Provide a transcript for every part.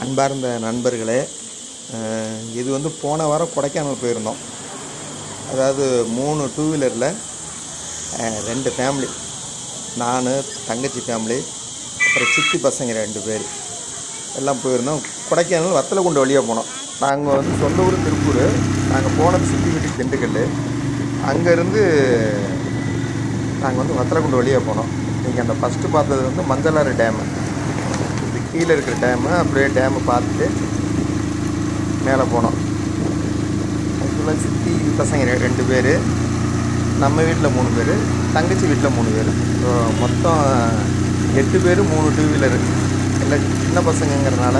அன்பார்ந்த நண்பர்களே, இது வந்து போன வாரம் கொடைக்கானல் போயிருந்தோம். அதாவது 3 டூ வீலரில் 2 ஃபேமிலி, நான் தங்கச்சி ஃபேமிலி, அப்புறம் சித்தி பசங்க 2 பேர் எல்லாம் போயிருந்தோம். கொடைக்கானல் வத்தலக்குண்டு வழியாக போனோம். நாங்கள் வந்து சொந்த ஊர் திருப்பூர். நாங்கள் போனது சித்தி வீட்டுக்கு திண்டுக்கல். அங்கேருந்து நாங்கள் வந்து வத்தலக்குண்டு வழியாக போனோம். நீங்கள் அந்த ஃபஸ்ட்டு பார்த்தது வந்து மஞ்சளாறு டேமு, இது கீழே இருக்கிற டேமு. அப்படியே டேமை பார்த்துட்டு மேலே போனோம். ஆக்சுவலாக சித்தி பசங்க 2 பேர், நம்ம வீட்டில் 3 பேர், தங்கச்சி வீட்டில் 3 பேர். ஸோ மொத்தம் 8 பேர், 3 டூ வீலரு, எல்லாம் சின்ன பசங்கங்கிறதுனால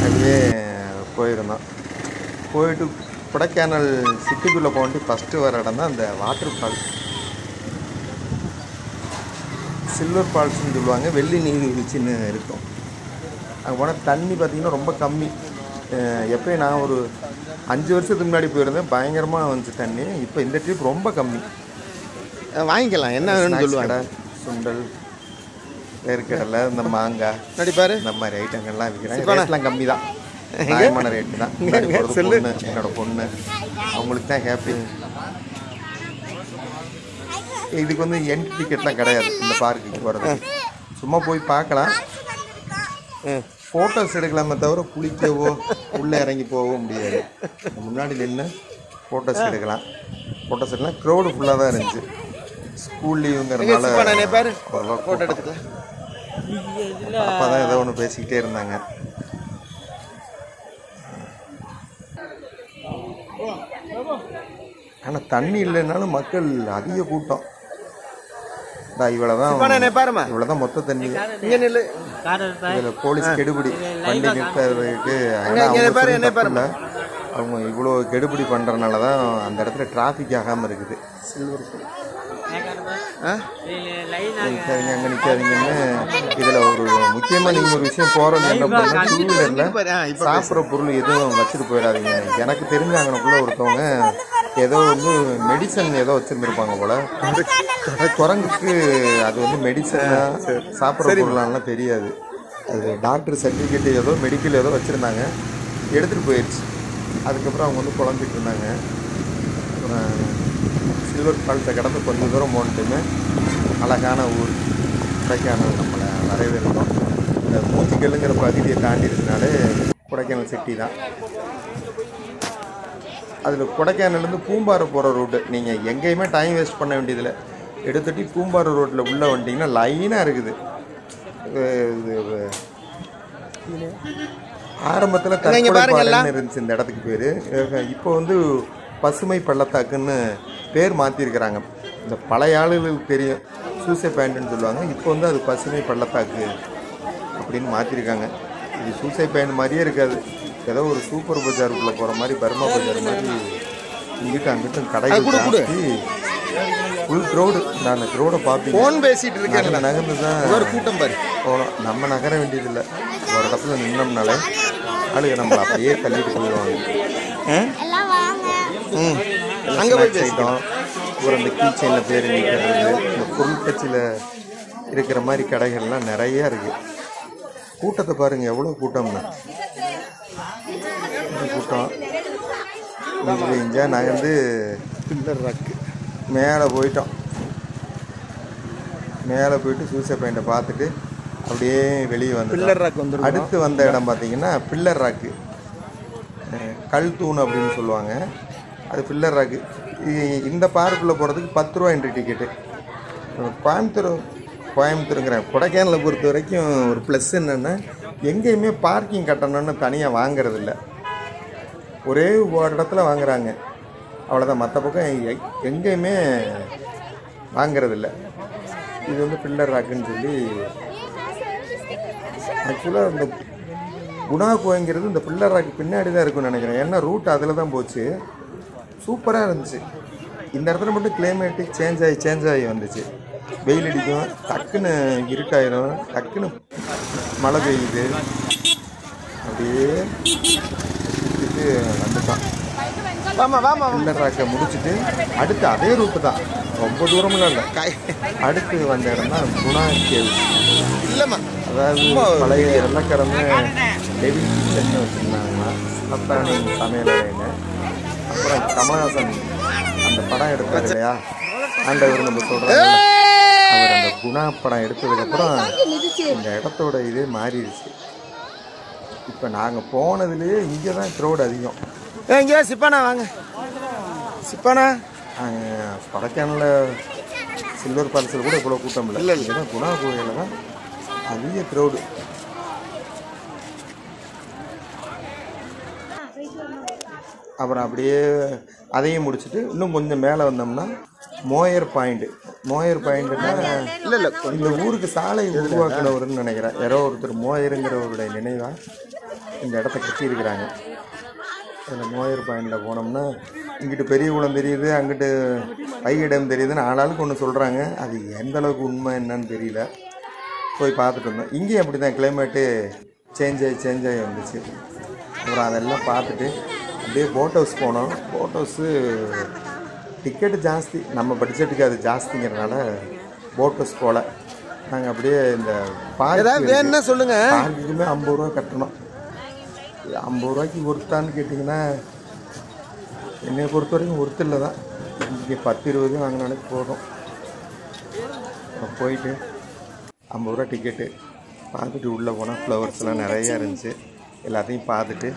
அப்படியே போயிருந்தோம். போயிட்டு கொடைக்கானல் சிட்டிக்குள்ளே போயிட்டு ஃபஸ்ட்டு வர இடம் தான் அந்த வாட்டர் ஃபால்ஸ், சில்வர் ஃபால்ஸ்ன்னு சொல்லுவாங்க. வெள்ளி நீர்வீழ்ச்சின்னு இருக்கும். அங்கே போனால் தண்ணி பார்த்திங்கன்னா ரொம்ப கம்மி. எப்போயும் நான் ஒரு 5 வருஷத்துக்கு முன்னாடி போயிருந்தேன், பயங்கரமாக வந்துச்சு தண்ணி. இப்போ இந்த ட்ரிப் ரொம்ப கம்மி. வாங்கிக்கலாம், என்ன வேணும்னு சொல்லுவாங்க. சுண்டல், வேர்க்கடலை, இந்த மாங்காய், நடிப்பார், இந்த மாதிரி ஐட்டங்கள்லாம் விற்கிறாங்க. ரேட்லாம் கம்மி தான், நியாயமான ரேட்டு தான். பொண்ணு, என்னோட பொண்ணு, அவங்களுக்கு தான் ஹேப்பி. இதுக்கு வந்து என்ட்ரி டிக்கெட்லாம் கிடையாது இந்த பார்க்குக்கு போகிறது. சும்மா போய் பார்க்கலாம், ஃபோட்டோஸ் எடுக்கலாமே தவிர குளிக்கவோ உள்ளே இறங்கி போகவோ முடியாது. முன்னாடி நின்று ஃபோட்டோஸ் எடுக்கலாம். ஃபோட்டோஸ் எடுக்கலாம். க்ரௌடு ஃபுல்லாக தான் இருந்துச்சு. ஸ்கூல் லீவுங்கிறதுனால ஃபோட்டோ எடுத்துக்கலாம். அப்போ தான் ஏதோ ஒன்று பேசிக்கிட்டே இருந்தாங்க. ஆனால் தண்ணி இல்லைன்னாலும் மக்கள் அதிக கூட்டம். இவ்வளோதான் மொத்த தண்ணி. இதில் போலீஸ் கெடுபிடி வண்டி நிறுத்துறதுக்கு அவங்க இவ்வளோ கெடுபிடி பண்ணுறதுனால தான் அந்த இடத்துல டிராஃபிக் ஆகாமல் இருக்குது. நிற்காதீங்க, அங்கே நிற்காதீங்கன்னு. இதில் ஒரு முக்கியமாக நீங்கள் ஒரு விஷயம் போகிறோன்னு என்ன பண்ணால், டூ வீலரில் சாப்பிட்ற பொருள் எதுவும் வச்சுட்டு போயிடாதீங்க. எனக்கு தெரிஞ்சாங்கனக்குள்ளே ஒருத்தவங்க ஏதோ வந்து மெடிசன் ஏதோ வச்சுருந்துருப்பாங்க போல். குரங்குக்கு அது வந்து மெடிசனாக சாப்பிட்ற பொருளாலாம் தெரியாது. அது டாக்டர் சர்டிஃபிகேட் ஏதோ மெடிக்கல் ஏதோ வச்சுருந்தாங்க, எடுத்துகிட்டு போயிடுச்சு. அதுக்கப்புறம் அவங்க வந்து குழம்பிட்டு இருந்தாங்க. சில்வர் ஃபால்ஸை கடந்து கொஞ்சம் தூரம் போனட்டுமே அழகான ஊர் கொடைக்கானல் நம்மளை வரவேற்கிறோம். இந்த மூச்சிக்கல்லுங்கிற பகுதியை தாண்டிடுறதுனாலே கொடைக்கானல் சிட்டி தான். அதில் கொடைக்கானல்லேருந்து பூம்பாறை போகிற ரூட்டு. நீங்கள் எங்கேயுமே டைம் வேஸ்ட் பண்ண வேண்டியதில்லை. எடுத்துட்டு பூம்பாறை ரோட்டில் உள்ளே வந்துட்டிங்கன்னா லைனாக இருக்குது. ஆரம்பத்தில் தற்கொலை இருந்துச்சு இந்த இடத்துக்கு பேர். இப்போ வந்து பசுமை பள்ளத்தாக்குன்னு பேர் மாற்றிருக்கிறாங்க. இந்த பழைய ஆளுகளுக்கு தெரியும், சூசை பேண்ட்டுன்னு சொல்லுவாங்க. இப்போ வந்து அது பசுமை பள்ளத்தாக்கு அப்படின்னு மாற்றிருக்காங்க. இது சூசை பேண்ட் மாதிரியே இருக்காது. ஏதோ ஒரு சூப்பர் பஜாருக்குள்ளே போகிற மாதிரி, பர்மா பஜார் மாதிரி இங்கிட்ட அங்கிட்டும் கடைகள் ஜாஸ்தி, ஃபுல் க்ரௌடு. நான் அந்த க்ரௌடை பார்ப்பேன், ஃபோன் பேசிகிட்டு இருக்கேன். நகர்ந்து தான் ஒரு கூட்டம் பாரு போகணும். நம்ம நகர வேண்டியதில்லை. ஒரு இடத்துல நின்னோம்னாலே ஆளுங்க நம்மளை அப்படியே தள்ளிட்டு போயிடுவாங்க. அங்கே போய் பேசிட்டோம். அப்புறம் இந்த கீ செயினில் பேர் நிற்கிறது, இந்த பொருள் கட்சியில் இருக்கிற மாதிரி கடைகள்லாம் நிறையா இருக்குது. கூட்டத்தை பாருங்கள், எவ்வளோ கூட்டம்னா கூட்டம். இங்கே நகர்ந்து பில்லர் ராக்கு மேலே போயிட்டோம். மேலே போயிட்டு சூசை பாயிண்ட்டை பார்த்துட்டு அப்படியே வெளியே வந்து பில்லர் ராக் வந்து அடுத்து வந்த இடம் பார்த்திங்கன்னா பில்லர் ராக்கு, கல் தூண் அப்படின்னு சொல்லுவாங்க. அது பில்லர் ராக்கு. இந்த பார்க்குள்ளே போகிறதுக்கு 10 ரூபா என்ட்ரி டிக்கெட்டு. கோயம்புத்தூருங்கிற கொடைக்கானலை பொறுத்த வரைக்கும் ஒரு ப்ளஸ் என்னென்னா, எங்கேயுமே பார்க்கிங் கட்டணம்னு தனியாக வாங்கிறதில்ல. ஒரே ஒரு இடத்துல வாங்குகிறாங்க, அவ்வளோதான். மற்ற பக்கம் எங்கேயுமே வாங்கிறதில்ல. இது வந்து பில்லர் ராக்குன்னு சொல்லி. ஆக்சுவலாக இந்த குணா கோயங்கிறது இந்த பில்லர் ராக்கு பின்னாடி தான் இருக்குன்னு நினைக்கிறேன். ஏன்னா ரூட் அதில் தான் போச்சு. சூப்பராக இருந்துச்சு. இந்த இடத்துல மட்டும் கிளைமேட்டிக் சேஞ்ச் ஆகி வந்துச்சு. வெயில் அடிக்கும், டக்குன்னு இருட்டாயிரும், டக்குன்னு மழை பெய்யுது. அப்படியே சுற்றிட்டு வந்துட்டான். பில்லர் ராக்கை முடிச்சுட்டு அடுத்து அதே ரூட்டு தான், ரொம்ப தூரமெல்லாம் இல்லை. அடுத்து வந்த இடம் தான் குணா கேவ்ஸ். இல்லைம்மா, அதாவது பழைய வெள்ளக்காரங்க டெவில் கிச்சன்னு வச்சுருந்தாங்கன்னா சத்தானி சமையலறைன்னு. அப்புறம் கமலஹாசன் அந்த படம் எடுத்தார் இல்லையா, ஆண்டவர் நம்ம சொல்கிறாங்க, அவர் அந்த குணா படம் எடுத்ததுக்கப்புறம் இந்த இடத்தோட இதே மாறிடுச்சு. இப்போ நாங்கள் போனதுலேயே இங்கே தான் க்ரௌட் அதிகம். இங்கே சிப்பானா வாங்க, சிப்பானா. கொடைக்கானலில் சில்வர் பேலஸில் கூட இவ்வளோ கூட்டம் இல்லை. இங்கே தான் குணா கோயிலில் தான் அதிக க்ரௌடு. அப்புறம் அப்படியே அதையும் முடிச்சுட்டு இன்னும் கொஞ்சம் மேலே வந்தோம்னா மோயர் பாயிண்ட். மோயர் பாயிண்ட்னா இல்லை இந்த ஊருக்கு சாலை உருவாக்குனவர்னு நினைக்கிறேன். யாரோ ஒருத்தர் மோயருங்கிறவருடைய நினைவாக இந்த இடத்த கட்டியிருக்கிறாங்க. அதில் மோயர் பாயிண்டில் போனோம்னா இங்கிட்டு பெரிய குளம் தெரியுது, அங்கிட்டு வைகை தெரியுதுன்னு ஆளாளுக்கு ஒன்று சொல்கிறாங்க. அது எந்த அளவுக்கு உண்மை என்னன்னு தெரியல. போய் பார்த்துட்டு வந்தோம். இங்கேயும் அப்படி தான் கிளைமேட்டு சேஞ்ச் ஆகி வந்துச்சு. அப்புறம் அதெல்லாம் பார்த்துட்டு அப்படியே போட் ஹவுஸ் போனோம். போட் ஹவுஸு டிக்கெட்டு ஜாஸ்தி, நம்ம பட்ஜெட்டுக்கு அது ஜாஸ்திங்கிறதுனால போட் ஹவுஸ் போகல. நாங்கள் அப்படியே இந்த ஏதாவது வேணும்னா சொல்லுங்கள். பார்க்குக்குமே 50 ரூபா கட்டணும். 50 ரூபாய்க்கு ஒருத்தான்னு கேட்டிங்கன்னா என்னை பொறுத்த வரைக்கும் ஒருத்தரில் தான். இங்கே 10-20 வாங்கினாலே போதும். போயிட்டு 50 ரூபா டிக்கெட்டு பார்த்துட்டு உள்ளே போனால் ஃப்ளவர்ஸ்லாம் நிறையா இருந்துச்சு. எல்லாத்தையும் பார்த்துட்டு